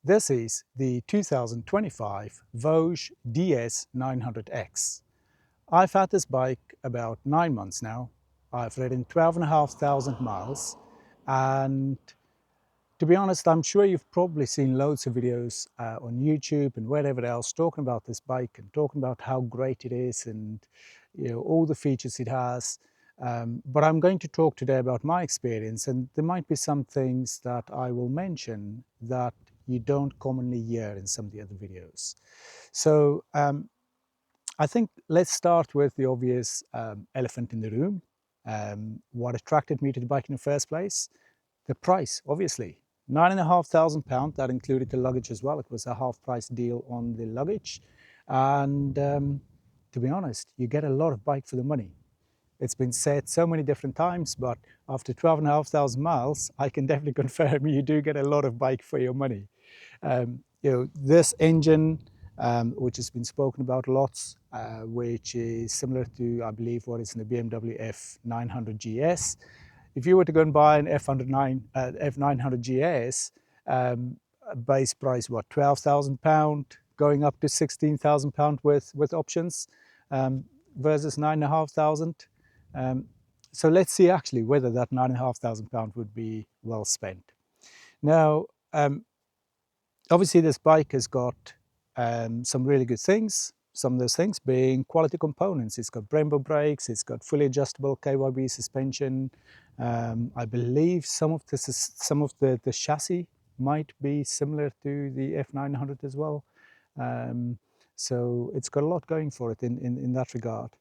This is the 2025 Voge DS900X. I've had this bike about 9 months now. I've ridden 12,500 miles, and to be honest, I'm sure you've probably seen loads of videos on YouTube and wherever else talking about this bike and talking about how great it is and all the features it has. But I'm going to talk today about my experience, and there might be some things that I will mention that you don't commonly hear in some of the other videos. So I think let's start with the obvious elephant in the room. What attracted me to the bike in the first place? The price, obviously. £9,500, that included the luggage as well. It was a half price deal on the luggage. And to be honest, you get a lot of bike for the money. It's been said so many different times, but after 12,500 miles, I can definitely confirm you do get a lot of bike for your money. This engine, which has been spoken about lots, which is similar to, I believe, what is in the BMW F900GS. If you were to go and buy an F900GS, base price, what, £12,000, going up to £16,000 with options, versus 9,500. So let's see actually whether that £9,500 would be well spent. Now, obviously this bike has got some really good things. Some of those things being quality components. It's got Brembo brakes, it's got fully adjustable KYB suspension. I believe some of the chassis might be similar to the F900 as well. So it's got a lot going for it in that regard.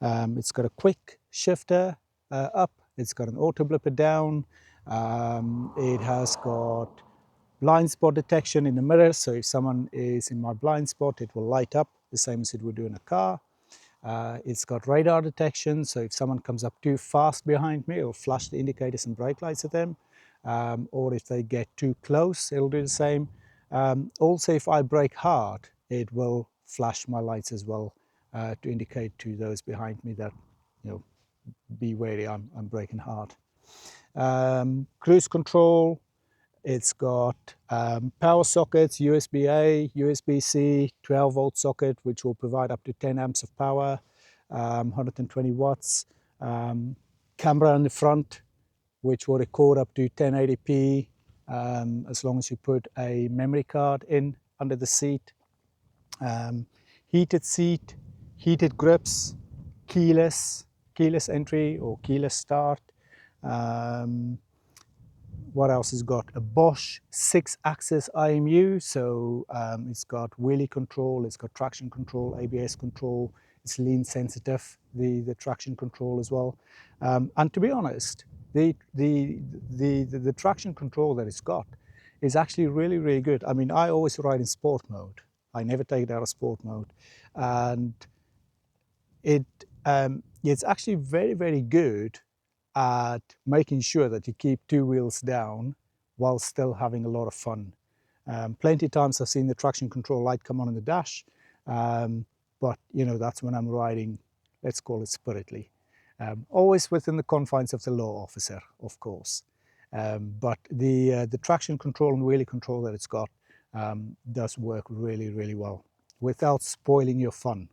It's got a quick shifter up, it's got an auto blipper down, it has got blind spot detection in the mirror, so if someone is in my blind spot, it will light up the same as it would do in a car. It's got radar detection, so if someone comes up too fast behind me, it'll flash the indicators and brake lights at them. Or if they get too close, it'll do the same. Also, if I brake hard, it will flash my lights as well to indicate to those behind me that, be wary, I'm braking hard. Cruise control. It's got power sockets, USB-A, USB-C, 12-volt socket, which will provide up to 10 amps of power, 120 watts. Camera in the front, which will record up to 1080p, as long as you put a memory card in under the seat. Heated seat, heated grips, keyless entry or keyless start. What else has got? A Bosch 6-axis IMU, so it's got wheelie control, it's got traction control, ABS control, it's lean sensitive, the traction control as well. And to be honest, the traction control that it's got is actually really, really good. I mean, I always ride in sport mode. I never take it out of sport mode. And it's actually very, very good at making sure that you keep two wheels down while still having a lot of fun. Plenty of times I've seen the traction control light come on in the dash, but that's when I'm riding, let's call it spiritedly. Always within the confines of the law officer, of course. But the traction control and wheelie control that it's got does work really, really well without spoiling your fun.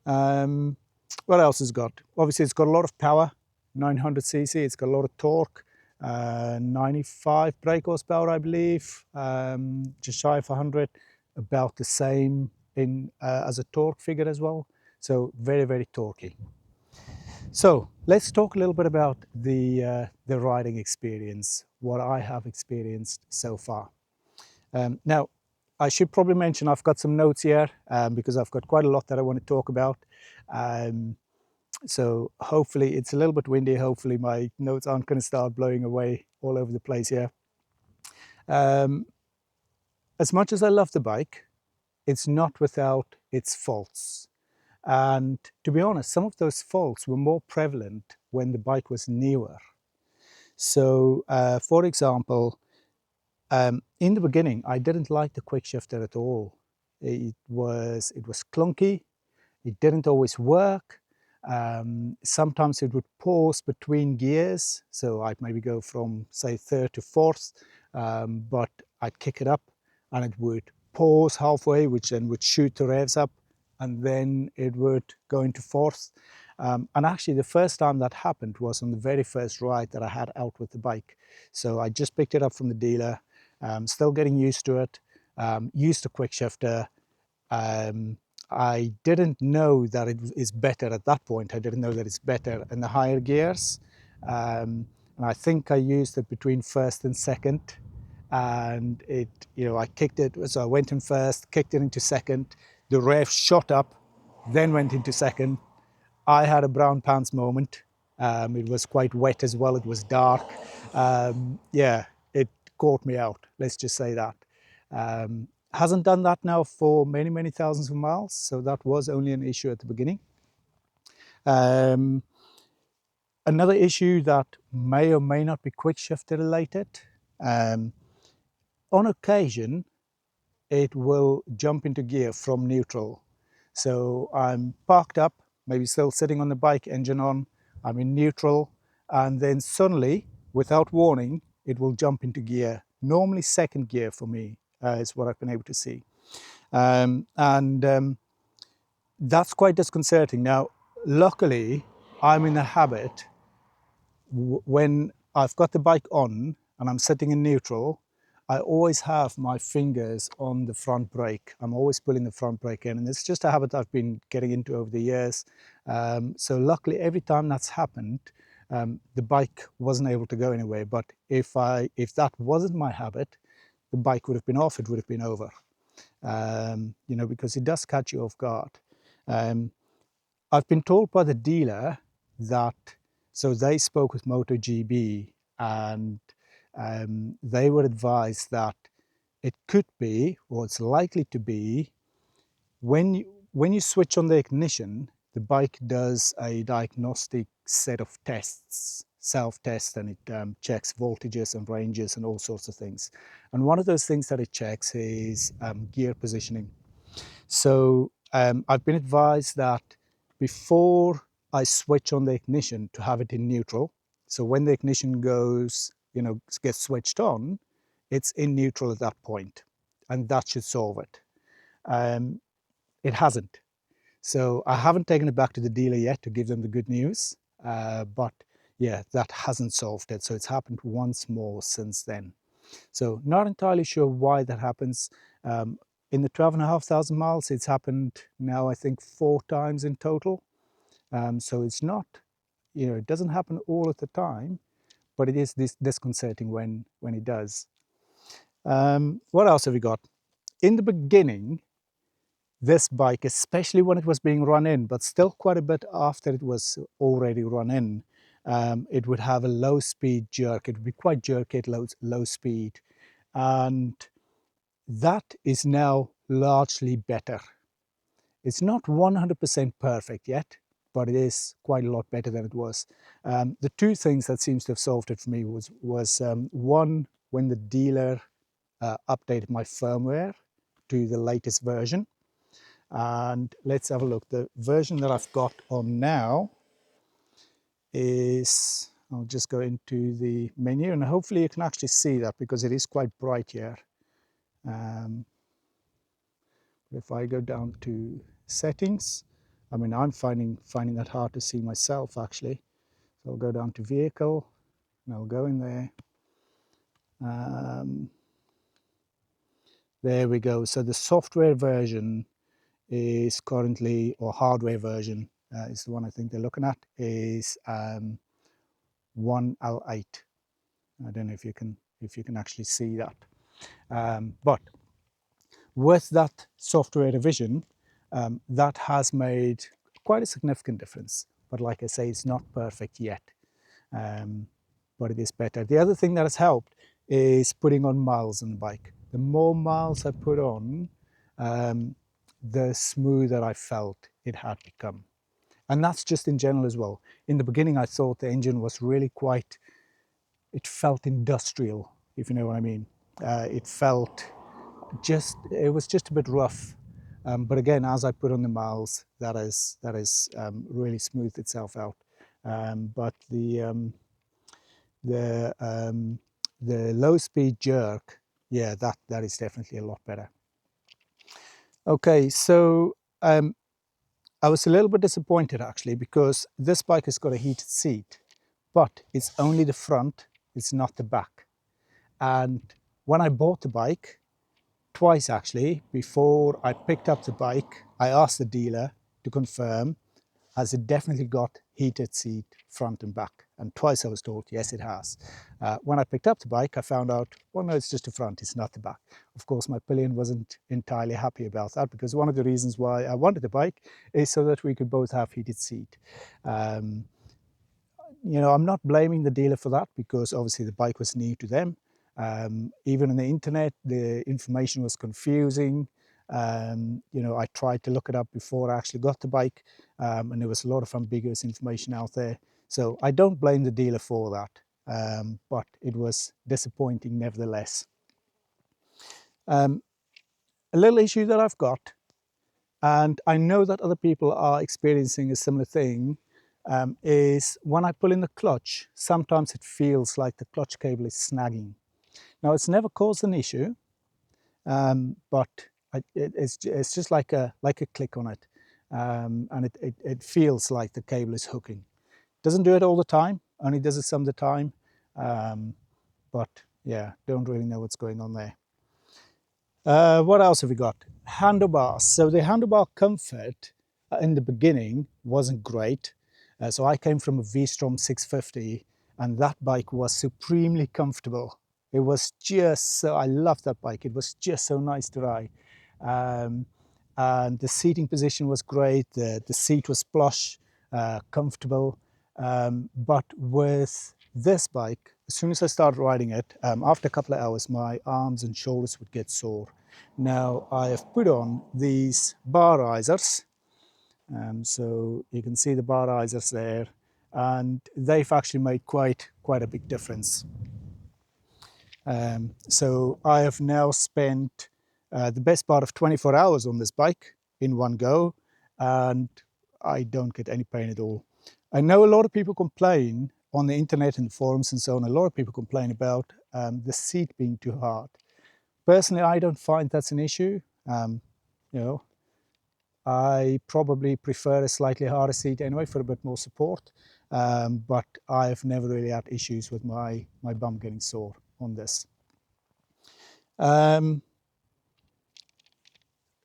What else has it got? Obviously it's got a lot of power. 900cc, it's got a lot of torque, 95 brake horsepower, I believe, just shy of 100, about the same as a torque figure as well. So very, very torquey. So let's talk a little bit about the riding experience, what I have experienced so far. Now, I should probably mention I've got some notes here because I've got quite a lot that I want to talk about. So hopefully it's a little bit windy. Hopefully my notes aren't going to start blowing away all over the place here. As much as I love the bike, it's not without its faults. And to be honest, some of those faults were more prevalent when the bike was newer. So for example, in the beginning, I didn't like the quick shifter at all. It was clunky. It didn't always work. Sometimes it would pause between gears, so I'd maybe go from, say, third to fourth, but I'd kick it up and it would pause halfway, which then would shoot the revs up, and then it would go into fourth. And actually the first time that happened was on the very first ride that I had out with the bike. So I just picked it up from the dealer, still getting used to it, used a quick shifter. I didn't know that it is better at that point. I didn't know that it's better in the higher gears. And I think I used it between first and second. And it, I kicked it, so I went in first, kicked it into second. The rev shot up, then went into second. I had a brown pants moment. It was quite wet as well. It was dark. Yeah, it caught me out. Let's just say that. Hasn't done that now for many, many thousands of miles. So that was only an issue at the beginning. Another issue that may or may not be quick shifter related. On occasion, it will jump into gear from neutral. So I'm parked up, maybe still sitting on the bike, engine on, I'm in neutral, and then suddenly, without warning, it will jump into gear. Normally second gear for me is what I've been able to see. That's quite disconcerting. Now, luckily, I'm in the habit, when I've got the bike on and I'm sitting in neutral, I always have my fingers on the front brake. I'm always pulling the front brake in, and it's just a habit I've been getting into over the years. So luckily, every time that's happened, the bike wasn't able to go anywhere. But if that wasn't my habit, the bike would have been off, it would have been over. Because it does catch you off guard. I've been told by the dealer that, so they spoke with MotoGB, and they were advised that it could be, or it's likely to be, when you switch on the ignition, the bike does a diagnostic set of tests, self-test, and it checks voltages and ranges and all sorts of things. And one of those things that it checks is gear positioning. So I've been advised that before I switch on the ignition, to have it in neutral. So when the ignition gets switched on, it's in neutral at that point, and that should solve it. It hasn't. So I haven't taken it back to the dealer yet to give them the good news, but yeah, that hasn't solved it. So it's happened once more since then. So not entirely sure why that happens. In the 12,500 miles, it's happened now, I think, 4 times in total. So it's not, it doesn't happen all of the time, but it is disconcerting when it does. What else have we got? In the beginning, this bike, especially when it was being run in, but still quite a bit after it was already run in, it would have a low speed jerk. It would be quite jerky at low speed. And that is now largely better. It's not 100% perfect yet, but it is quite a lot better than it was. The 2 things that seems to have solved it for me was one, when the dealer updated my firmware to the latest version. And let's have a look. The version that I've got on now is, I'll just go into the menu, and hopefully you can actually see that because it is quite bright here. If I go down to settings, I mean, I'm finding that hard to see myself actually. So I'll go down to vehicle, and I'll go in there. There we go. So the software version is currently, or hardware version is the one I think they're looking at, is 1L8. I don't know if you can actually see that. But with that software revision, that has made quite a significant difference. But like I say, it's not perfect yet, but it is better. The other thing that has helped is putting on miles on the bike. The more miles I put on, the smoother I felt it had become. And that's just in general as well. In the beginning, I thought the engine was really it felt industrial, if you know what I mean. It was just a bit rough. But again, as I put on the miles, that is really smoothed itself out. But the the low speed jerk, yeah, that is definitely a lot better. Okay, so I was a little bit disappointed actually, because this bike has got a heated seat, but it's only the front, it's not the back. And when I bought the bike, twice actually, before I picked up the bike, I asked the dealer to confirm, has it definitely got heated seat front and back? And twice I was told, yes, it has. When I picked up the bike, I found out, well, no, it's just the front, it's not the back. Of course, my pillion wasn't entirely happy about that, because one of the reasons why I wanted the bike is so that we could both have heated seat. You know, I'm not blaming the dealer for that, because obviously the bike was new to them. Even on the internet, the information was confusing. You know, I tried to look it up before I actually got the bike, and there was a lot of ambiguous information out there. So I don't blame the dealer for that, but it was disappointing nevertheless. A little issue that I've got, and I know that other people are experiencing a similar thing, is when I pull in the clutch, sometimes it feels like the clutch cable is snagging. Now, it's never caused an issue, but it's just like a click on it, and it feels like the cable is hooking. Doesn't do it all the time, only does it some of the time, but yeah, don't really know what's going on there. What else have we got? Handlebars. So the handlebar comfort in the beginning wasn't great. So I came from a V-Strom 650, and that bike was supremely comfortable. It was just so, I loved that bike. It was just so nice to ride. And the seating position was great. The seat was plush, comfortable. But with this bike, as soon as I started riding it, after a couple of hours, my arms and shoulders would get sore. Now, I have put on these bar risers. So you can see the bar risers there, and they've actually made quite a big difference. So I have now spent the best part of 24 hours on this bike in one go, and I don't get any pain at all. I know a lot of people complain on the internet and forums and so on, a lot of people complain about the seat being too hard. Personally, I don't find that's an issue. You know, I probably prefer a slightly harder seat anyway for a bit more support, but I've never really had issues with my bum getting sore on this.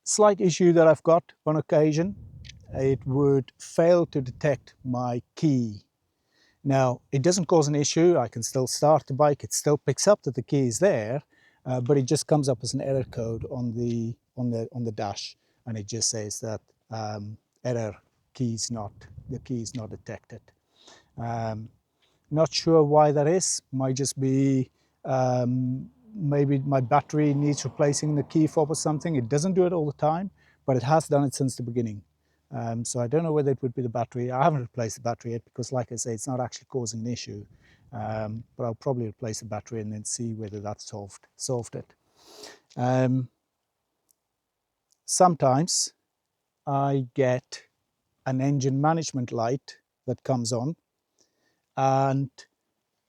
Slight issue that I've got on occasion, it would fail to detect my key. Now, it doesn't cause an issue. I can still start the bike. It still picks up that the key is there, but it just comes up as an error code on the dash, and it just says that error, the key is not detected. Not sure why that is. Might just be maybe my battery needs replacing the key fob or something. It doesn't do it all the time, but it has done it since the beginning. So I don't know whether it would be the battery. I haven't replaced the battery yet because, like I say, it's not actually causing an issue. But I'll probably replace the battery and then see whether that solved it. Sometimes I get an engine management light that comes on, and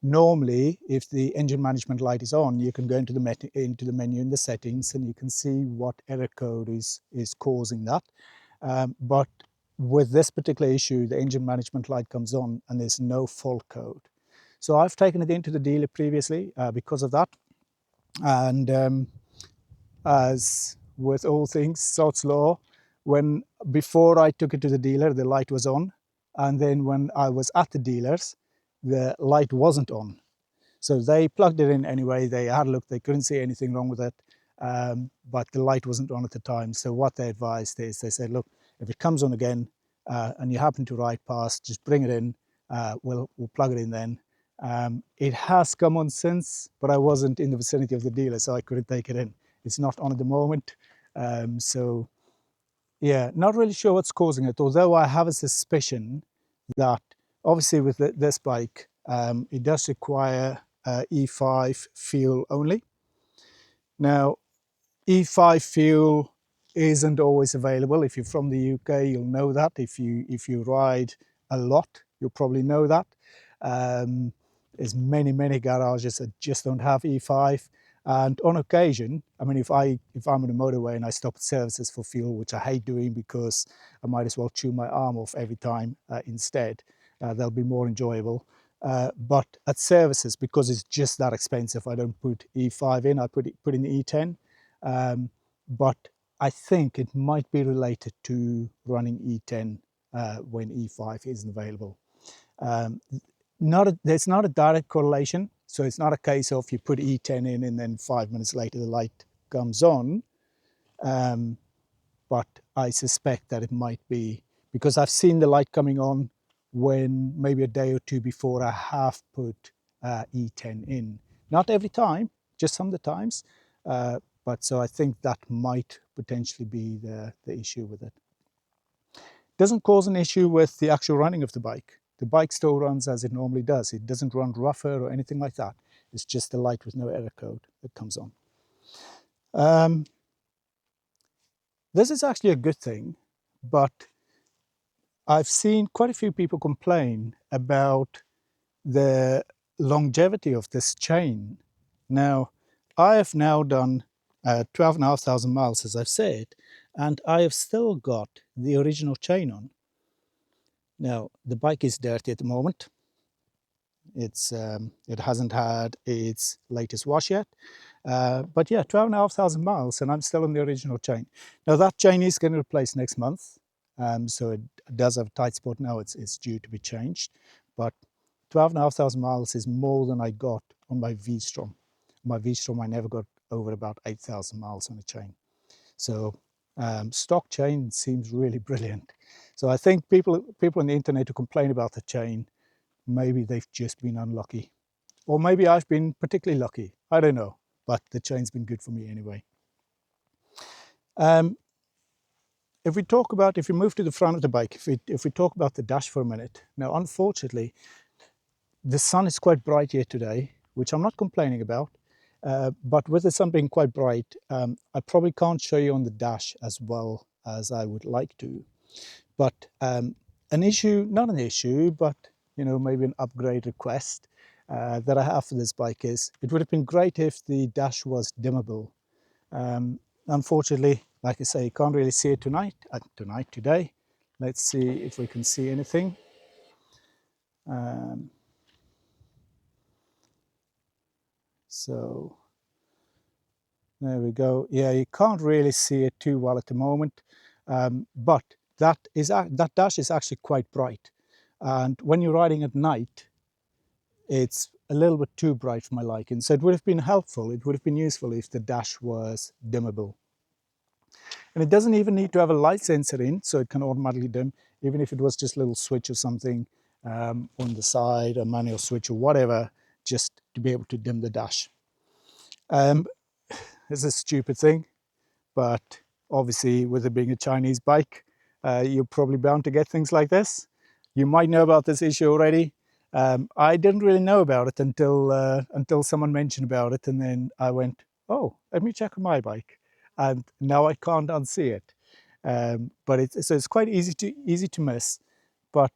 normally, if the engine management light is on, you can go into the menu in the settings, and you can see what error code is causing that. But with this particular issue, the engine management light comes on and there's no fault code. So I've taken it into the dealer previously because of that. And as with all things, Sod's Law, before I took it to the dealer, the light was on. And then when I was at the dealers, the light wasn't on. So they plugged it in anyway. They had a look, they couldn't see anything wrong with it, but the light wasn't on at the time. So what they advised is, they said, look, if it comes on again and you happen to ride past, just bring it in, we'll plug it in then. It has come on since, but I wasn't in the vicinity of the dealer, so I couldn't take it in. It's not on at the moment. So yeah, not really sure what's causing it, although I have a suspicion that obviously with this bike, it does require E5 fuel only. Now, E5 fuel isn't always available. If you're from the UK, you'll know that. If you ride a lot, you'll probably know that. There's many garages that just don't have E5. And on occasion, I mean, if I'm on the motorway and I stop at services for fuel, which I hate doing because I might as well chew my arm off every time instead, they'll be more enjoyable. But at services, because it's just that expensive, I don't put E5 in, I put in E10. But I think it might be related to running E10 when E5 isn't available. There's not a direct correlation, so it's not a case of you put E10 in and then 5 minutes later the light comes on. But I suspect that it might be because I've seen the light coming on when maybe a day or two before I have put E10 in. Not every time, just some of the times. But so I think that might potentially be the issue with it. Doesn't cause an issue with the actual running of the bike. The bike still runs as it normally does. It doesn't run rougher or anything like that. It's just the light with no error code that comes on. This is actually a good thing, but I've seen quite a few people complain about the longevity of this chain. Now, I have now done 12,500 miles, as I've said, and I have still got the original chain on. Now, the bike is dirty at the moment. It hasn't had its latest wash yet. But yeah, 12,500 miles and I'm still on the original chain. Now that chain is going to replace next month. So it does have a tight spot now. It's due to be changed. But 12,500 miles is more than I got on my V-Strom. My V-Strom, I never got over about 8,000 miles on a chain. So stock chain seems really brilliant. So I think people on the internet who complain about the chain, maybe they've just been unlucky. Or maybe I've been particularly lucky. I don't know. But the chain's been good for me anyway. If we move to the front of the bike, if we talk about the dash for a minute. Now, unfortunately, the sun is quite bright here today, which I'm not complaining about. But with the sun being quite bright, I probably can't show you on the dash as well as I would like to. But an issue, not an issue, but maybe an upgrade request that I have for this bike is it would have been great if the dash was dimmable. Unfortunately, like I say, you can't really see it today. Let's see if we can see anything. So there we go. Yeah, you can't really see it too well at the moment, but that dash is actually quite bright. And when you're riding at night, it's a little bit too bright for my liking. So it would have been helpful, it would have been useful if the dash was dimmable. And it doesn't even need to have a light sensor in, so it can automatically dim, even if it was just a little switch or something on the side, a manual switch or whatever, just to be able to dim the dash. It's a stupid thing, but obviously with it being a Chinese bike, you're probably bound to get things like this. You might know about this issue already. I didn't really know about it until someone mentioned about it, and then I went, oh, let me check on my bike, and now I can't unsee it. But it's quite easy to miss. But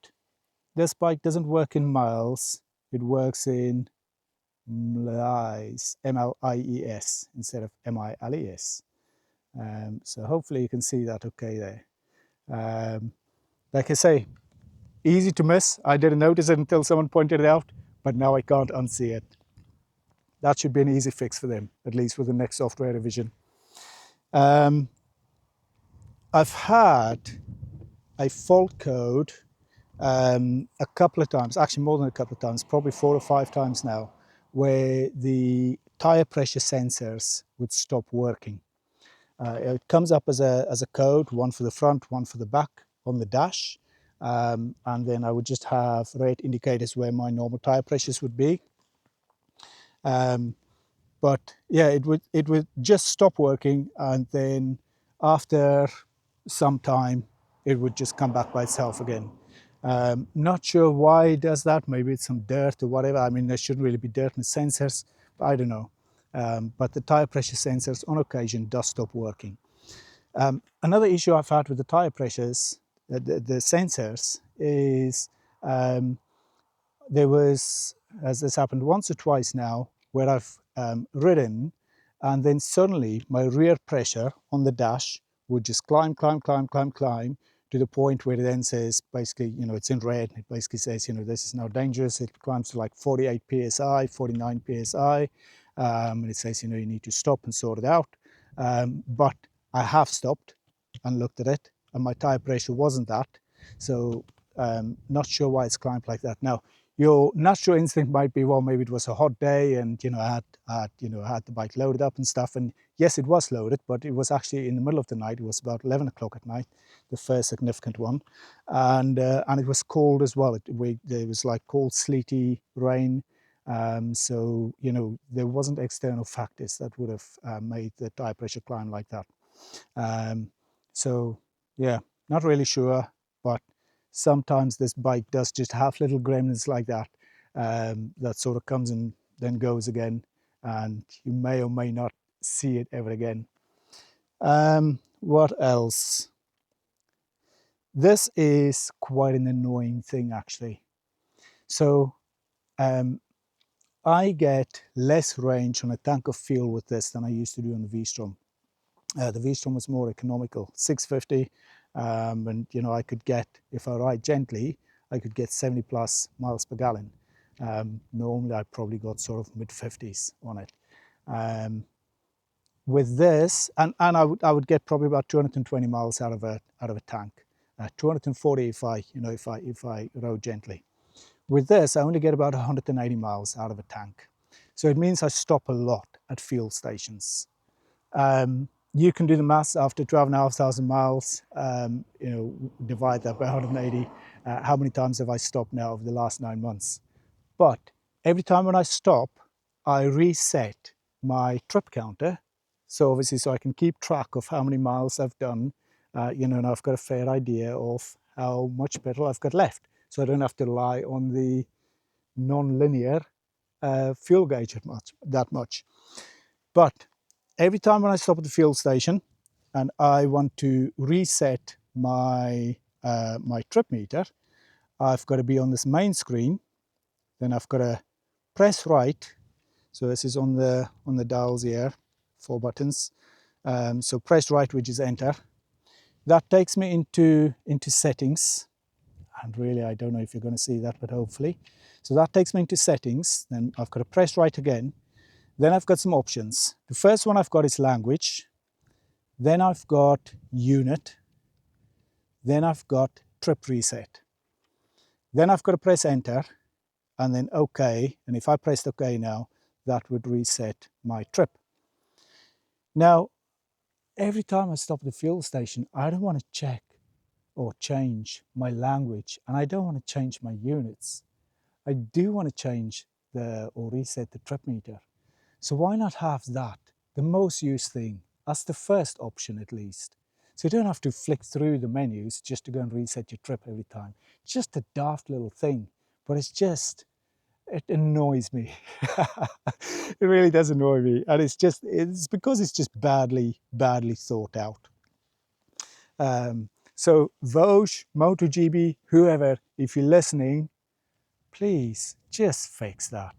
this bike doesn't work in miles; it works in MLIES, M-L-I-E-S instead of M-I-L-E-S. So hopefully you can see that okay there. Like I say, easy to miss. I didn't notice it until someone pointed it out, but now I can't unsee it. That should be an easy fix for them, at least with the next software revision. I've had a fault code a couple of times, actually more than a couple of times, probably 4 or 5 times now, where the tire pressure sensors would stop working. It comes up as a code, one for the front, one for the back on the dash. And then I would just have red indicators where my normal tire pressures would be. But yeah, it would just stop working, and then after some time, it would just come back by itself again. Not sure why it does that. Maybe it's some dirt or whatever. I mean, there shouldn't really be dirt in the sensors, but I don't know. But the tire pressure sensors on occasion does stop working. Another issue I've had with the tire pressures, the sensors, is there was as this happened once or twice now, where I've ridden, and then suddenly my rear pressure on the dash would just climb to the point where it then says, basically, you know, it's in red. It basically says, you know, this is now dangerous. It climbs to like 48 psi, 49 psi, and it says, you know, you need to stop and sort it out. But I have stopped and looked at it, and my tire pressure wasn't that. So not sure why it's climbed like that. Now, your natural instinct might be, well, maybe it was a hot day, and you know, I had the bike loaded up and stuff. And yes, it was loaded, but it was actually in the middle of the night. It was about 11 o'clock at night, the first significant one, and it was cold as well. There was like cold, sleety rain. So you know, there wasn't external factors that would have made the tire pressure climb like that. So yeah, not really sure, but sometimes this bike does just have little gremlins like that, that sort of comes and then goes again, and you may or may not see it ever again. What else? This is quite an annoying thing, actually. So I get less range on a tank of fuel with this than I used to do on the V-Strom. The V-Strom was more economical, 650, and you know, I could get, if I ride gently, I could get 70 plus miles per gallon. Normally I probably got sort of mid 50s on it. With this, and I would get probably about 220 miles out of a tank, 240 if I rode gently. With this, I only get about 180 miles out of a tank. So it means I stop a lot at fuel stations. You can do the maths after 12,500 miles, you know, divide that by 180. How many times have I stopped now over the last 9 months? But every time when I stop, I reset my trip counter. So obviously, so I can keep track of how many miles I've done, you know, and I've got a fair idea of how much petrol I've got left. So I don't have to rely on the non-linear fuel gauge that much. But every time when I stop at the fuel station and I want to reset my my trip meter, I've got to be on this main screen. Then I've got to press right. So this is on the dials here, 4 buttons. So press right, which is enter. That takes me into settings. And really, I don't know if you're going to see that, but hopefully. So that takes me into settings. Then I've got to press right again. Then I've got some options. The first one I've got is language. Then I've got unit. Then I've got trip reset. Then I've got to press enter and then OK. And if I pressed OK now, that would reset my trip. Now, every time I stop at the fuel station, I don't want to check or change my language, and I don't want to change my units. I do want to change or reset the trip meter. So why not have that, the most used thing, as the first option at least? So you don't have to flick through the menus just to go and reset your trip every time. It's just a daft little thing, but it annoys me. It really does annoy me. And it's because it's just badly thought out. So Voge, MotoGP, whoever, if you're listening, please just fix that.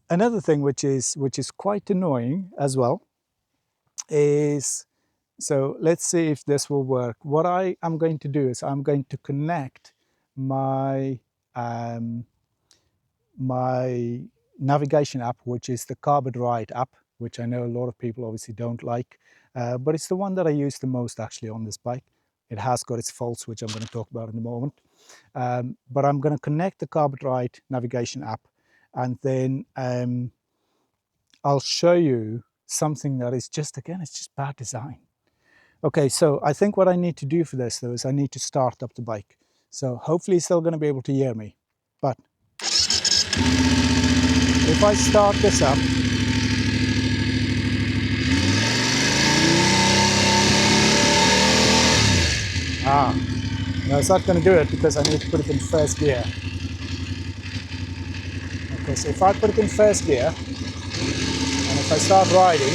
Another thing which is quite annoying as well is, so let's see if this will work. What I am going to do is I'm going to connect my my navigation app, which is the Carbon Ride app, which I know a lot of people obviously don't like, but it's the one that I use the most actually on this bike. It has got its faults, which I'm going to talk about in a moment. But I'm going to connect the Carbon Ride navigation app, and then I'll show you something that is just, again, it's just bad design. Okay, so I think what I need to do for this though is I need to start up the bike. So hopefully he's still going to be able to hear me. But if I start this up, no, it's not going to do it because I need to put it in first gear. Okay, so if I put it in first gear, and if I start riding,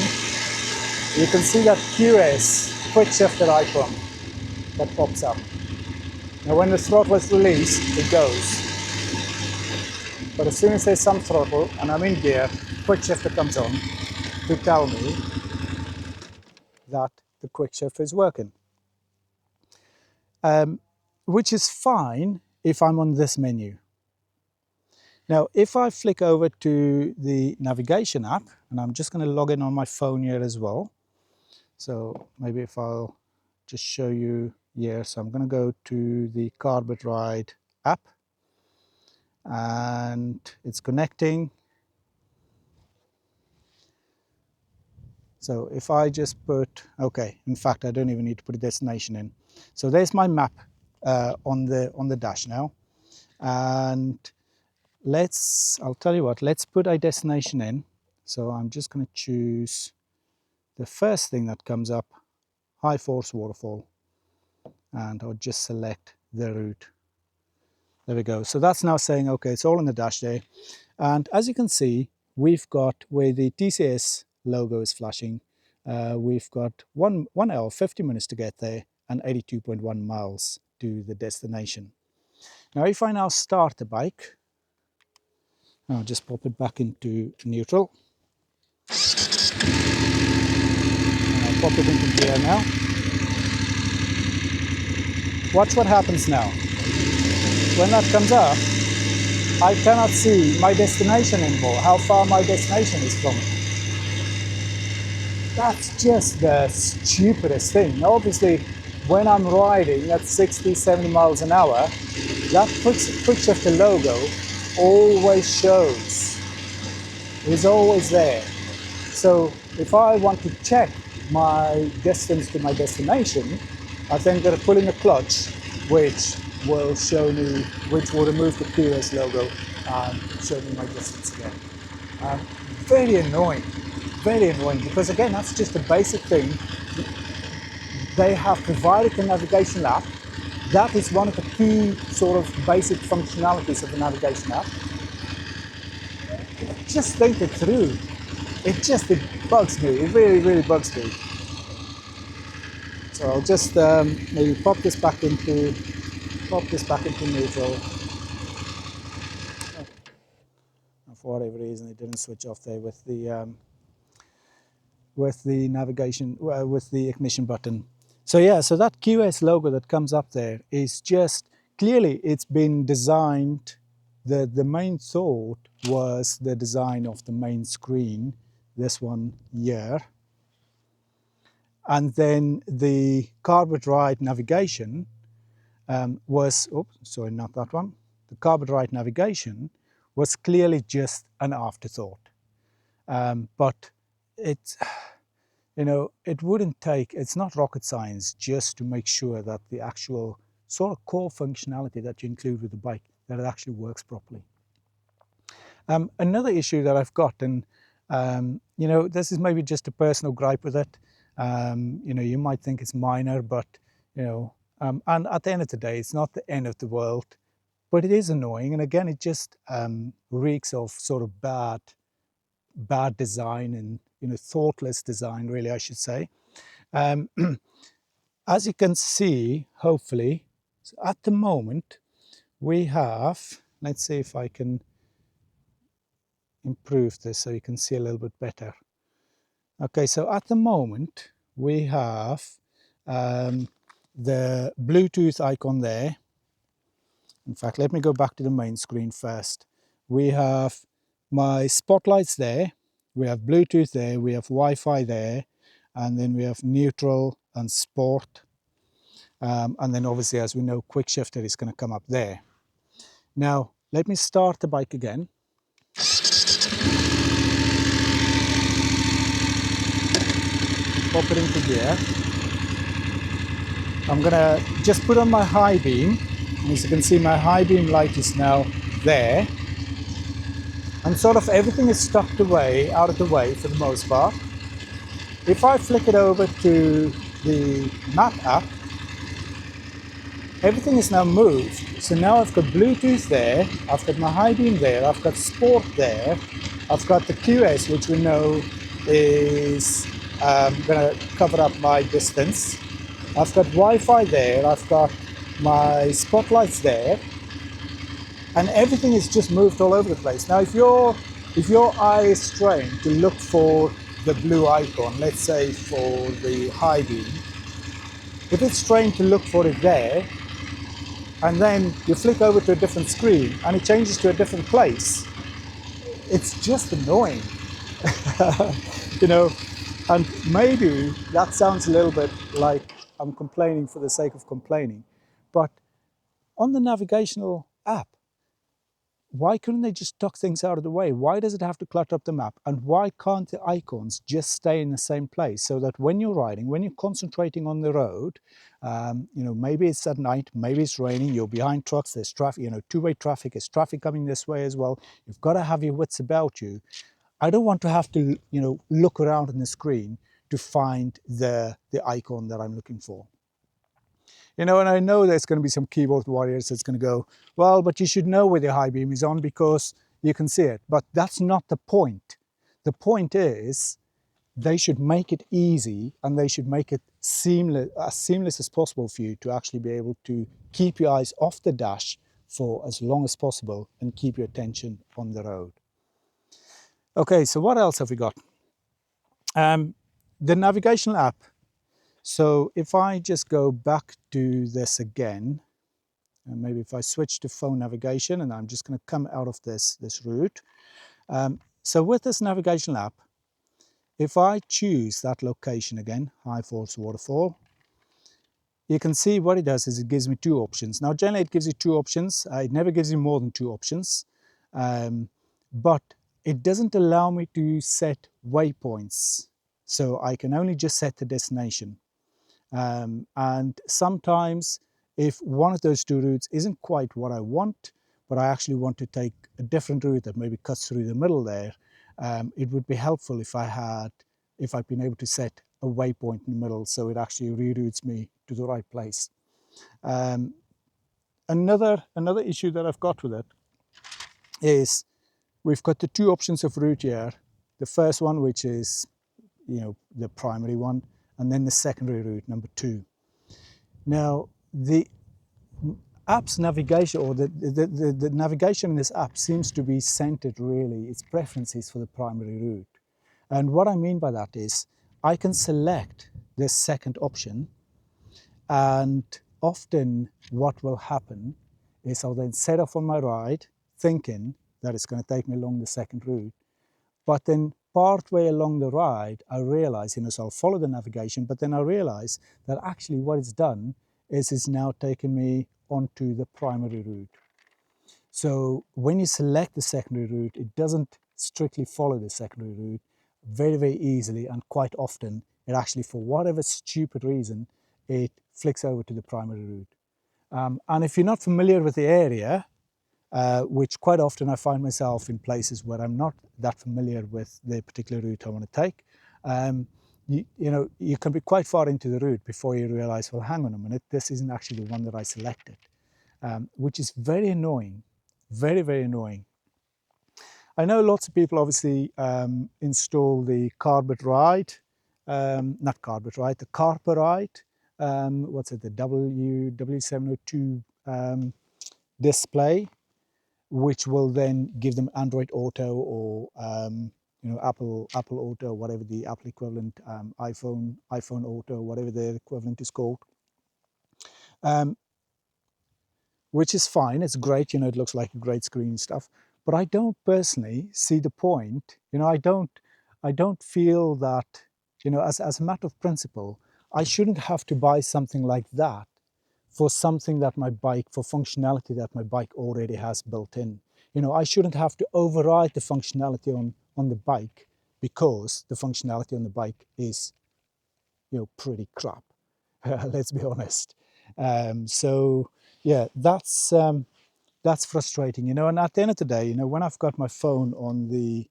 you can see that QS quick shifter icon that pops up. Now when the throttle is released, it goes. But as soon as there's some throttle and I'm in gear, quick shifter comes on to tell me that the quick shifter is working. Which is fine if I'm on this menu. Now, if I flick over to the navigation app, and I'm just going to log in on my phone here as well. So maybe if I'll just show you here. So I'm going to go to the Carbon Ride app, and it's connecting. So if I just put, okay, in fact, I don't even need to put a destination in. So there's my map on the dash now. And I'll tell you what, let's put a destination in. So I'm just going to choose the first thing that comes up, High Force Waterfall, and I'll just select the route. There we go. So that's now saying, okay, it's all in the dash there. And as you can see, we've got where the TCS logo is flashing, we've got 1 hour, 50 minutes to get there and 82.1 miles to the destination. Now, if I now start the bike, I'll just pop it back into neutral. And I'll pop it into gear now. Watch what happens now. When that comes up, I cannot see my destination anymore, how far my destination is from it. That's just the stupidest thing. Now, obviously, when I'm riding at 60, 70 miles an hour, that quick shifter logo always shows. It's always there. So if I want to check my distance to my destination, I've then got to pull in the clutch, which will show me, which will remove the QS logo and show me my distance again. Very annoying, because again, that's just a basic thing. They have provided the navigation app. That is one of the key sort of basic functionalities of the navigation app. Just think it through. It bugs me. It really bugs me. So I'll just maybe pop this back into neutral. For whatever reason, it didn't switch off there with the navigation, with the ignition button. So yeah, so that QS logo that comes up there is just, clearly it's been designed, the main thought was the design of the main screen, this one here. And then the Carbon Ride navigation was, oops, sorry, not that one. The Carbon Ride navigation was clearly just an afterthought. But it's, you know, it wouldn't take, it's not rocket science just to make sure that the actual sort of core functionality that you include with the bike, that it actually works properly. Another issue that I've got, and you know, this is maybe just a personal gripe with it. You know, you might think it's minor, but you know, and at the end of the day, it's not the end of the world, but it is annoying. And again, it just reeks of sort of bad design and, you know, thoughtless design, really, I should say. As you can see, hopefully, so at the moment we have, let's see if I can improve this so you can see a little bit better. Okay, so at the moment we have the Bluetooth icon there. In fact, let me go back to the main screen first. We have my spotlights there, we have Bluetooth there, we have Wi-Fi there, and then we have neutral and sport. And then obviously, as we know, quick shifter is going to come up there. Now, let me start the bike again. Pop it into gear. I'm going to just put on my high beam. As you can see, my high beam light is now there. And sort of everything is tucked away, out of the way for the most part. If I flick it over to the map app, everything is now moved. So now I've got Bluetooth there, I've got my high beam there, I've got sport there, I've got the QS, which we know is going to cover up my distance. I've got Wi-Fi there, I've got my spotlight's there, and everything is just moved all over the place. Now, if your eye is trained to look for the blue icon, let's say for the high beam, if it's trained to look for it there, and then you flick over to a different screen and it changes to a different place, it's just annoying. You know, and maybe that sounds a little bit like I'm complaining for the sake of complaining, but on the navigational app, why couldn't they just tuck things out of the way? Why does it have to clutter up the map? And why can't the icons just stay in the same place so that when you're riding, when you're concentrating on the road, you know, maybe it's at night, maybe it's raining, you're behind trucks, there's traffic, you know, two-way traffic, there's traffic coming this way as well. You've got to have your wits about you. I don't want to have to, you know, look around on the screen to find the icon that I'm looking for. You know, and I know there's going to be some keyboard warriors that's going to go, well, but you should know where the high beam is on because you can see it. But that's not the point. The point is they should make it easy and they should make it seamless as possible for you to actually be able to keep your eyes off the dash for as long as possible and keep your attention on the road. Okay, so what else have we got? The navigational app. So if I just go back to this again, and maybe if I switch to phone navigation, and I'm just going to come out of this route. So with this navigational app, if I choose that location again, High Falls Waterfall, you can see what it does is it gives me two options. Now generally it gives you two options. It never gives you more than two options, but it doesn't allow me to set waypoints. So I can only just set the destination. And sometimes if one of those two routes isn't quite what I want, but I actually want to take a different route that maybe cuts through the middle there, it would be helpful if I'd been able to set a waypoint in the middle so it actually reroutes me to the right place. Another issue that I've got with it is we've got the two options of route here. The first one, which is, you know, the primary one, and then the secondary route, number 2. Now, the app's navigation, or the navigation in this app seems to be centered really, its preferences for the primary route. And what I mean by that is, I can select this second option, and often what will happen is I'll then set off on my ride, thinking that it's going to take me along the second route. But then part way along the ride, I realize, you know, so I'll follow the navigation, but then I realize that actually what it's done is it's now taken me onto the primary route. So when you select the secondary route, it doesn't strictly follow the secondary route. Very, very easily and quite often, it actually, for whatever stupid reason, it flicks over to the primary route. And if you're not familiar with the area, which quite often I find myself in places where I'm not that familiar with the particular route I want to take, you know, you can be quite far into the route before you realize, well, hang on a minute, this isn't actually the one that I selected, which is very annoying, very, very annoying. I know lots of people obviously install the Carbet Ride, not Carbet Ride, the Carper Ride, what's it, the W702 display, which will then give them Android Auto or you know, Apple Auto, whatever the Apple equivalent, iPhone Auto, whatever the equivalent is called, which is fine. It's great, you know, it looks like a great screen and stuff. But I don't personally see the point. You know, I don't feel that, you know, as a matter of principle, I shouldn't have to buy something like that for something that my bike, for functionality that my bike already has built in. You know, I shouldn't have to override the functionality on the bike because the functionality on the bike is, you know, pretty crap. Let's be honest. So yeah, that's frustrating, you know. And at the end of the day, you know, when I've got my phone on the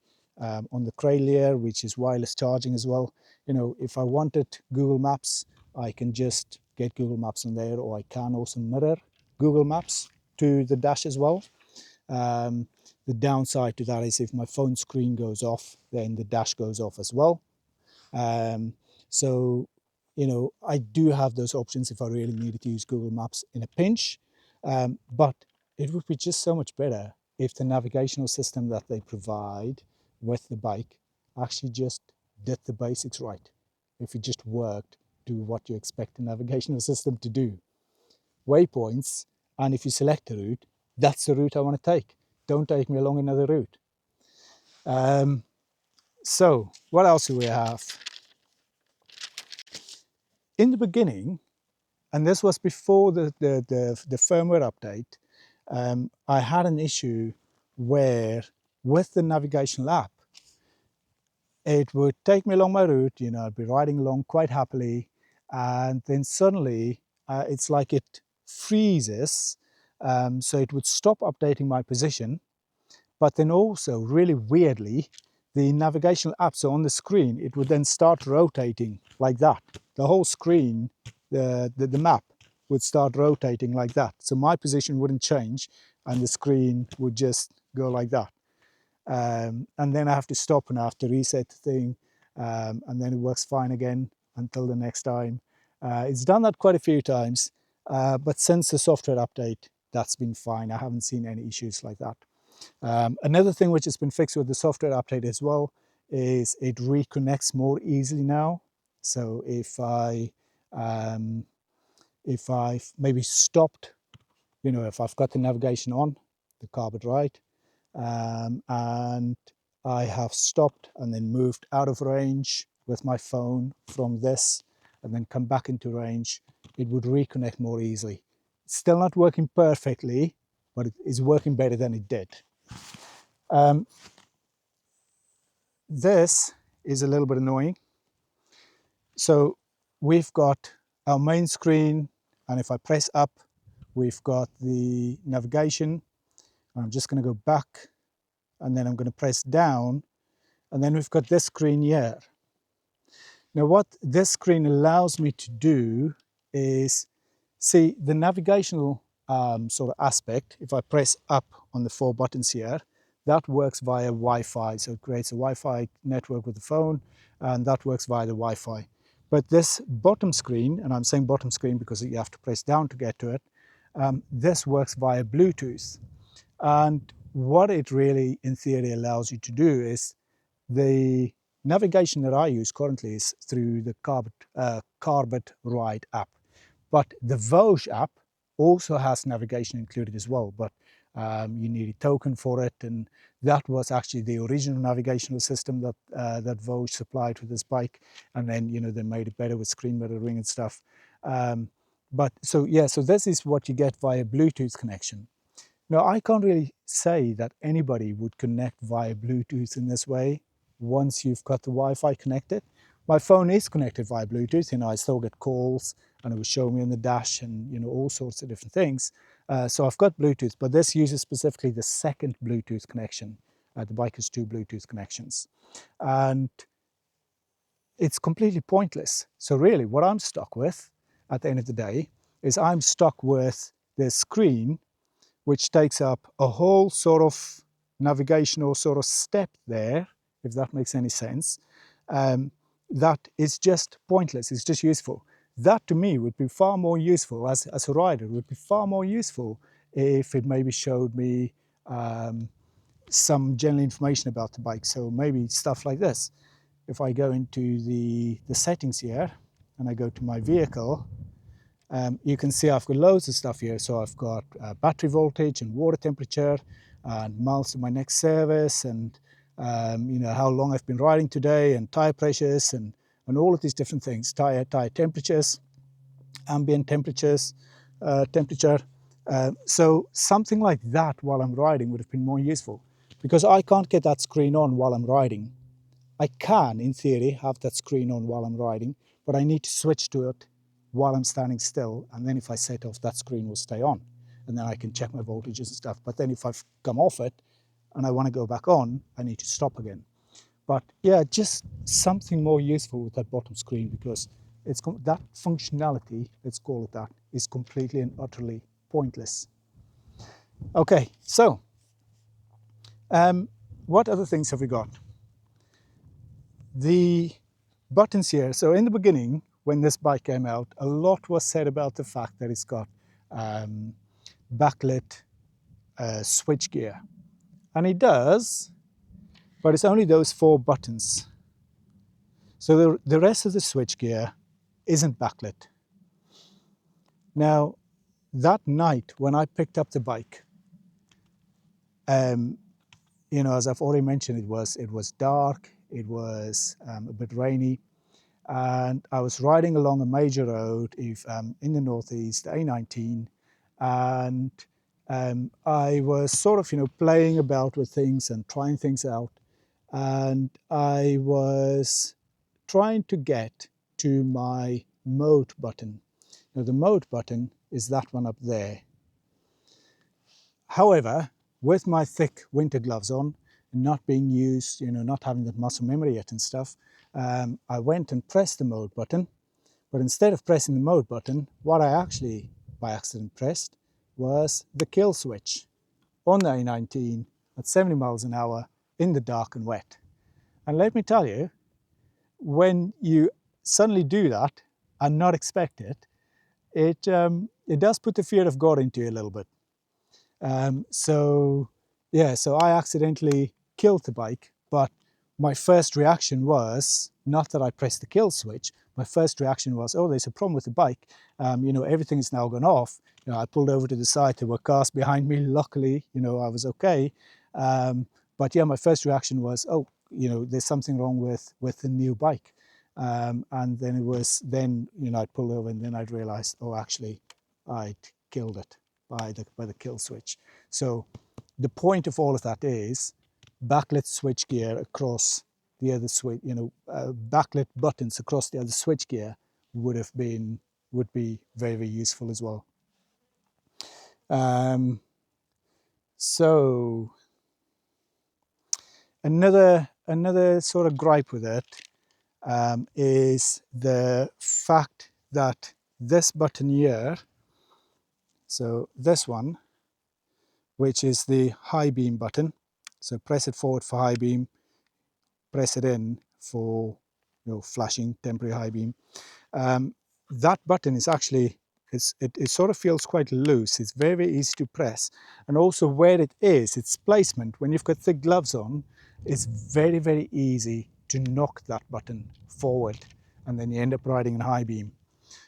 Cradlier, which is wireless charging as well, you know, if I wanted Google Maps, I can just get Google Maps on there, or I can also mirror Google Maps to the dash as well. The downside to that is if my phone screen goes off, then the dash goes off as well. So I do have those options if I really needed to use Google Maps in a pinch, but it would be just so much better if the navigational system that they provide with the bike actually just did the basics right. If it just worked, do what you expect the navigational system to do. Waypoints, and if you select a route, that's the route I want to take. Don't take me along another route. So what else do we have? In the beginning, and this was before the firmware update, I had an issue where with the navigational app, it would take me along my route, I'd be riding along quite happily, and then suddenly it's like it freezes, so it would stop updating my position, but then also really weirdly, the navigational app, so on the screen, it would then start rotating like that. The whole screen, the map would start rotating like that. So my position wouldn't change and the screen would just go like that. And then I have to stop and I have to reset the thing, and then it works fine again until the next time. It's done that quite a few times, but since the software update, that's been fine. I haven't seen any issues like that. Another thing which has been fixed with the software update as well is it reconnects more easily now. So if I've maybe stopped, if I've got the navigation on, the carbon right, and I have stopped and then moved out of range with my phone from this and then come back into range, it would reconnect more easily. It's still not working perfectly, but it is working better than it did. This is a little bit annoying. So we've got our main screen, and if I press up, we've got the navigation. I'm just going to go back, and then I'm going to press down, and then we've got this screen here. Now what this screen allows me to do is see the navigational sort of aspect. If I press up on the 4 buttons here, that works via Wi-Fi. So it creates a Wi-Fi network with the phone, and that works via the Wi-Fi. But this bottom screen, and I'm saying bottom screen because you have to press down to get to it, this works via Bluetooth. And what it really, in theory, allows you to do is the navigation that I use currently is through the Carbet Ride app. But the Voge app also has navigation included as well, but you need a token for it, and that was actually the original navigational system that that Voge supplied with this bike, and then they made it better with screen mirroring and stuff. But so this is what you get via Bluetooth connection. Now I can't really say that anybody would connect via Bluetooth in this way once you've got the Wi-Fi connected. My phone is connected via Bluetooth, I still get calls and it will show me on the dash and all sorts of different things. So I've got Bluetooth, but this uses specifically the second Bluetooth connection. The bike has 2 Bluetooth connections. And it's completely pointless. So really what I'm stuck with at the end of the day is I'm stuck with this screen, which takes up a whole sort of navigational sort of step there, if that makes any sense. That is just pointless, it's just useful. That to me would be far more useful, as a rider, would be far more useful if it maybe showed me some general information about the bike. So maybe stuff like this. If I go into the settings here and I go to my vehicle, you can see I've got loads of stuff here. So I've got battery voltage and water temperature and miles to my next service, and how long I've been riding today, and tire pressures and all of these different things, tire temperatures, ambient temperatures, temperature. So something like that while I'm riding would have been more useful, because I can't get that screen on while I'm riding. I can, in theory, have that screen on while I'm riding, but I need to switch to it while I'm standing still, and then if I set off, that screen will stay on, and then I can check my voltages and stuff. But then if I've come off it and I want to go back on, I need to stop again. But yeah, just something more useful with that bottom screen, because it's that functionality, let's call it that, is completely and utterly pointless. Okay, so what other things have we got? The buttons here. So in the beginning, when this bike came out, a lot was said about the fact that it's got backlit switchgear. And it does, but it's only those 4 buttons. So the rest of the switchgear isn't backlit. Now, that night when I picked up the bike, you know, as I've already mentioned, it was dark, it was a bit rainy, and I was riding along a major road in the northeast, the A19, and I was sort of, you know, playing about with things and trying things out, and I was trying to get to my mode button. Now, the mode button is that one up there. However, with my thick winter gloves on, not being used, you know, not having that muscle memory yet and stuff, I went and pressed the mode button. But instead of pressing the mode button, what I actually, by accident, pressed was the kill switch on the A19 at 70 miles an hour in the dark and wet. And let me tell you, when you suddenly do that and not expect it, it does put the fear of God into you a little bit. So I accidentally killed the bike, but my first reaction was not that I pressed the kill switch. My first reaction was, oh, there's a problem with the bike. You know, everything is now gone off. You know, I pulled over to the side. There were cars behind me. Luckily, you know, I was okay. But yeah, my first reaction was, oh, you know, there's something wrong with the new bike. And then you know, I'd pulled over and then I'd realized, oh, actually, I'd killed it by the kill switch. So the point of all of that is backlit switch gear across the other switch, you know, backlit buttons across the other switch gear would be very, very useful as well. So another sort of gripe with it is the fact that this button here, so this one, which is the high beam button, so press it forward for high beam, press it in for, you know, flashing temporary high beam. That button is actually, it sort of feels quite loose. It's very, very easy to press. And also where it is, its placement, when you've got thick gloves on, it's very, very easy to knock that button forward. And then you end up riding in high beam.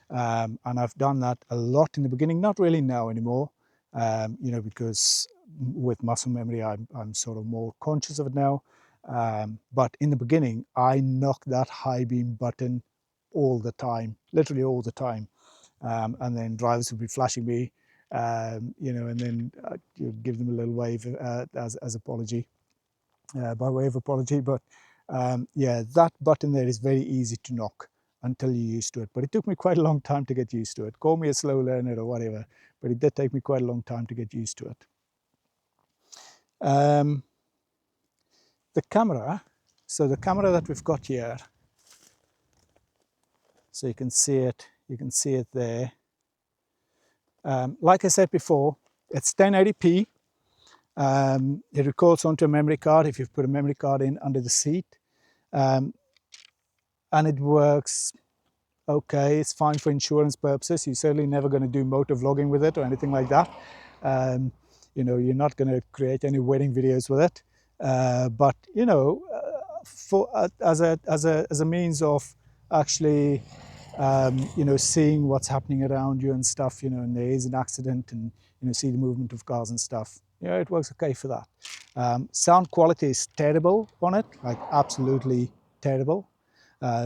And I've done that a lot in the beginning, not really now anymore, you know, because with muscle memory, I'm sort of more conscious of it now. But in the beginning, I knocked that high beam button all the time, literally all the time. And then drivers would be flashing me, you know, and then you give them a little wave as apology, by way of apology. But yeah, that button there is very easy to knock until you're used to it. But it took me quite a long time to get used to it. Call me a slow learner or whatever, but it did take me quite a long time to get used to it. The camera, so the camera that we've got here, so you can see it there. Like I said before, it's 1080p. It records onto a memory card if you've put a memory card in under the seat. And it works okay. It's fine for insurance purposes. You're certainly never going to do motor vlogging with it or anything like that. You know, you're not going to create any wedding videos with it. But you know, as a means of actually, you know, seeing what's happening around you and stuff, you know, and there is an accident and, you know, see the movement of cars and stuff, you know, it works okay for that. Sound quality is terrible on it, like absolutely terrible.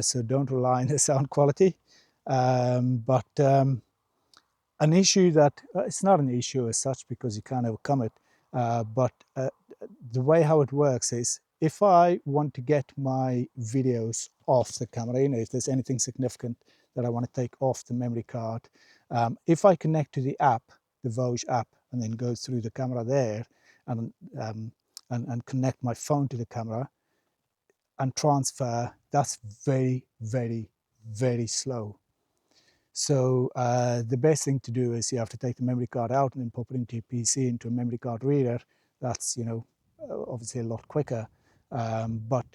So don't rely on the sound quality. But an issue that, it's not an issue as such because you can't overcome it, but the way how it works is if I want to get my videos off the camera, you know, if there's anything significant that I want to take off the memory card, if I connect to the app, the Voge app, and then go through the camera there and connect my phone to the camera and transfer, that's very, very, very slow. So the best thing to do is you have to take the memory card out and then pop it into your PC, into a memory card reader. That's, you know, obviously a lot quicker. But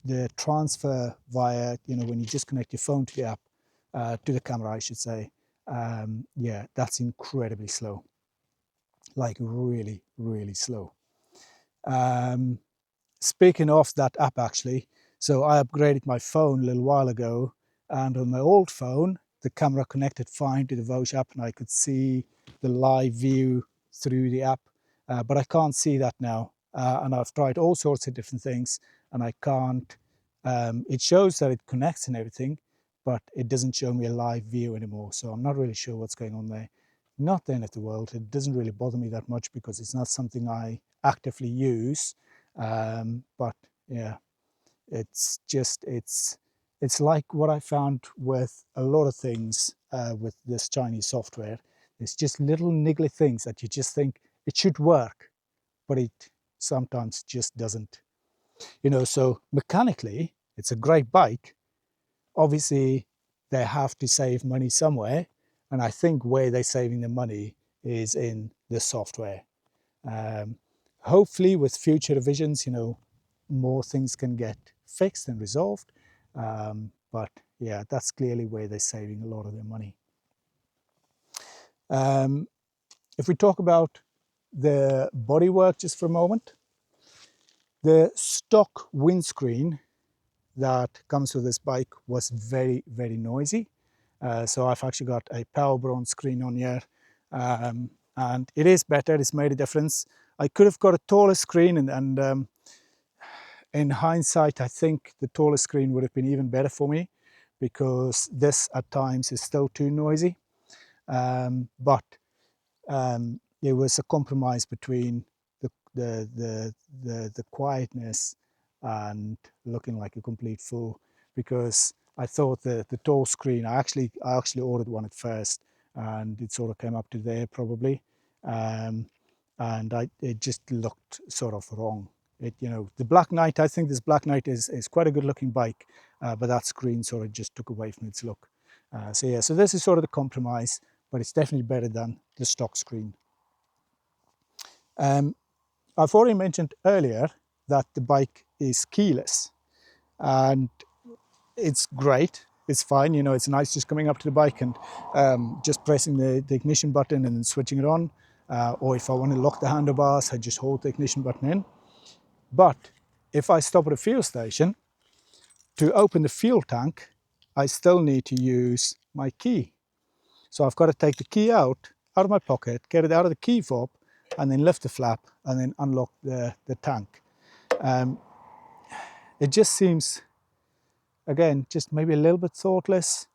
the transfer via, you know, when you just connect your phone to the app, to the camera, I should say. Yeah, that's incredibly slow, like really, really slow. Speaking of that app, actually, so I upgraded my phone a little while ago, and on my old phone, the camera connected fine to the Voge app, and I could see the live view through the app, but I can't see that now. And I've tried all sorts of different things, and I can't. It shows that it connects and everything, but it doesn't show me a live view anymore. So I'm not really sure what's going on there. Not the end of the world. It doesn't really bother me that much because it's not something I actively use. But yeah, it's just it's like what I found with a lot of things with this Chinese software. It's just little niggly things that you just think it should work, but it sometimes just doesn't. You know, so mechanically, it's a great bike. Obviously, they have to save money somewhere, and I think where they're saving the money is in the software. Um, Hopefully, with future revisions, you know, more things can get fixed and resolved. But yeah, that's clearly where they're saving a lot of their money. If we talk about the bodywork just for a moment, the stock windscreen that comes with this bike was very, very noisy. So I've actually got a power bronze screen on here, and it is better. It's made a difference. I could have got a taller screen, and in hindsight, I think the taller screen would have been even better for me, because this at times is still too noisy. But there was a compromise between the quietness and looking like a complete fool, because I thought the tall screen, I actually ordered one at first, and it sort of came up to there probably, and it just looked sort of wrong. You know, the Black Knight, I think this Black Knight is quite a good looking bike, but that screen sort of just took away from its look. So yeah, so this is sort of the compromise, but it's definitely better than the stock screen. I've already mentioned earlier that the bike is keyless, and it's great. It's fine, you know, it's nice just coming up to the bike and just pressing the ignition button and then switching it on. Or if I want to lock the handlebars, I just hold the ignition button in. But if I stop at a fuel station, to open the fuel tank, I still need to use my key. So I've got to take the key out of my pocket, get it out of the key fob, and then lift the flap and then unlock the tank. It just seems, again, just maybe a little bit thoughtless.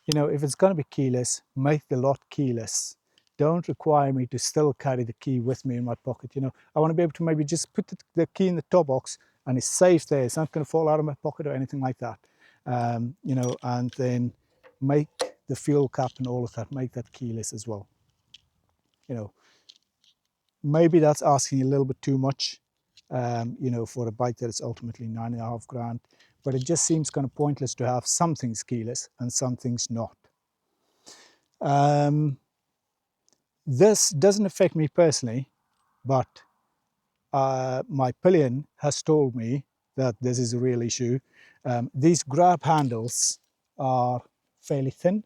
You know, if it's going to be keyless, make the lot keyless. Don't require me to still carry the key with me in my pocket. You know, I want to be able to maybe just put the key in the top box and it's safe there. It's not going to fall out of my pocket or anything like that. You know, and then make the fuel cap and all of that, make that keyless as well. You know, maybe that's asking a little bit too much, you know, for a bike that is ultimately $9.5 grand, but it just seems kind of pointless to have some things keyless and some things not. This doesn't affect me personally, but my pillion has told me that this is a real issue. These grab handles are fairly thin.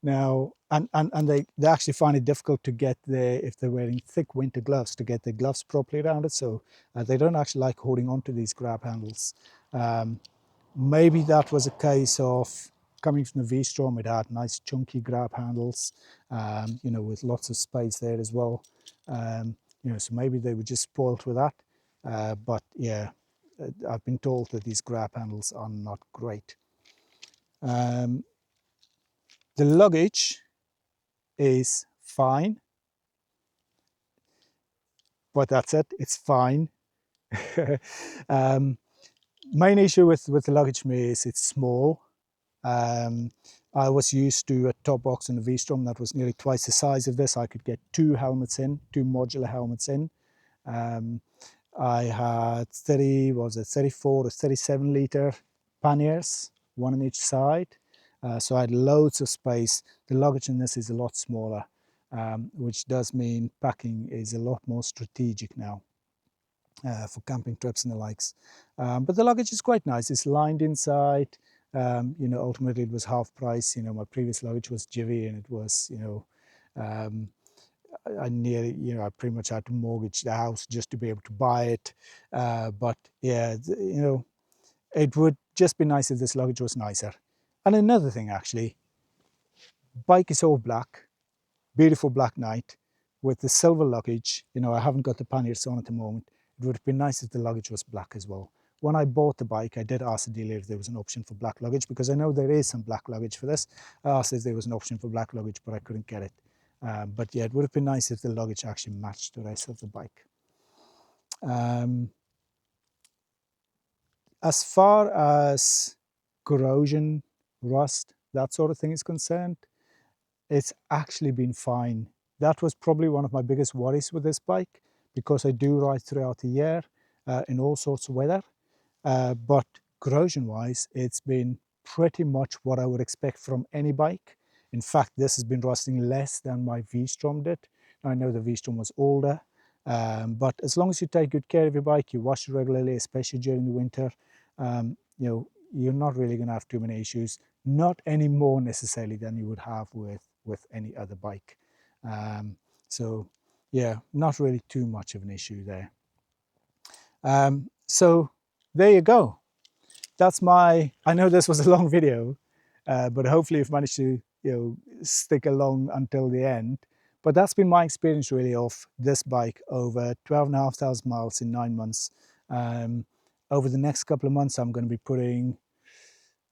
Now, and they actually find it difficult to get if they're wearing thick winter gloves, to get their gloves properly around it. So they don't actually like holding on to these grab handles. Maybe that was a case of coming from the V-Strom. It had nice chunky grab handles, you know, with lots of space there as well. You know, so maybe they were just spoilt with that. But yeah, I've been told that these grab handles are not great. The luggage is fine, but that's it, it's fine. Main issue with the luggage for me is it's small. I was used to a top box in the V-Strom that was nearly twice the size of this. I could get two modular helmets in. I had 34 or 37 litre panniers, one on each side. So I had loads of space. The luggage in this is a lot smaller, which does mean packing is a lot more strategic now for camping trips and the likes. But the luggage is quite nice. It's lined inside. You know, ultimately it was half price. You know, my previous luggage was Jivy, and it was, you know, I nearly, you know, I pretty much had to mortgage the house just to be able to buy it. But yeah, you know, it would just be nice if this luggage was nicer. And another thing, actually, bike is all black, beautiful black night with the silver luggage. You know, I haven't got the panniers on at the moment. It would have been nice if the luggage was black as well. When I bought the bike, I did ask the dealer if there was an option for black luggage, because I know there is some black luggage for this. I asked if there was an option for black luggage, but I couldn't get it. But yeah, it would have been nice if the luggage actually matched the rest of the bike. As far as corrosion, rust, that sort of thing is concerned, it's actually been fine. That was probably one of my biggest worries with this bike, because I do ride throughout the year in all sorts of weather. But corrosion-wise, it's been pretty much what I would expect from any bike. In fact, this has been rusting less than my V-Strom did. Now, I know the V-Strom was older, but as long as you take good care of your bike, you wash it regularly, especially during the winter, you know, you're not really going to have too many issues. Not any more necessarily than you would have with any other bike. So yeah, not really too much of an issue there. So there you go. That's my, I know this was a long video, but hopefully you've managed to, you know, stick along until the end. But that's been my experience really of this bike over 12,500 miles in 9 months. Over the next couple of months, I'm going to be putting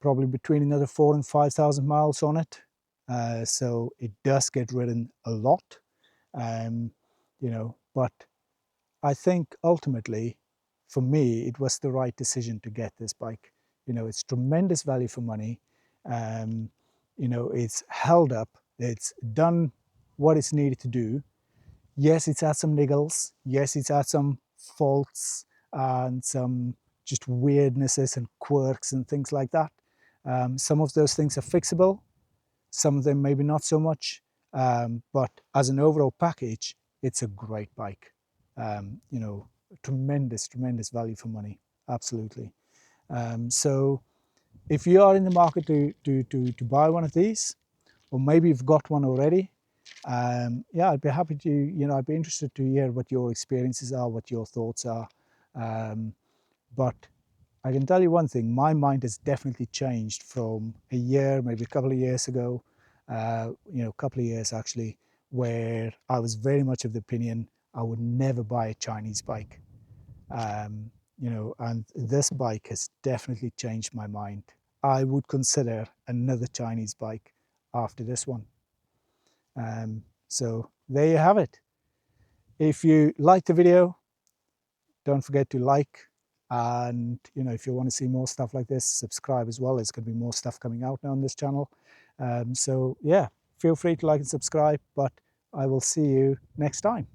probably between another 4,000 and 5,000 miles on it. So it does get ridden a lot, you know, but I think ultimately, for me, it was the right decision to get this bike. You know, it's tremendous value for money. You know, it's held up. It's done what it's needed to do. Yes, it's had some niggles. Yes, it's had some faults and some just weirdnesses and quirks and things like that. Some of those things are fixable. Some of them maybe not so much. But as an overall package, it's a great bike. You know, tremendous value for money, absolutely. So if you are in the market to buy one of these, or maybe you've got one already, yeah, I'd be happy to, you know, I'd be interested to hear what your experiences are, what your thoughts are. But I can tell you one thing, my mind has definitely changed from a year, maybe a couple of years ago, you know, a couple of years actually, where I was very much of the opinion I would never buy a Chinese bike. You know, and this bike has definitely changed my mind. I would consider another Chinese bike after this one. So there you have it. If you liked the video, don't forget to like, and you know, if you want to see more stuff like this, subscribe as well. There's going to be more stuff coming out now on this channel. So yeah, feel free to like and subscribe, but I will see you next time.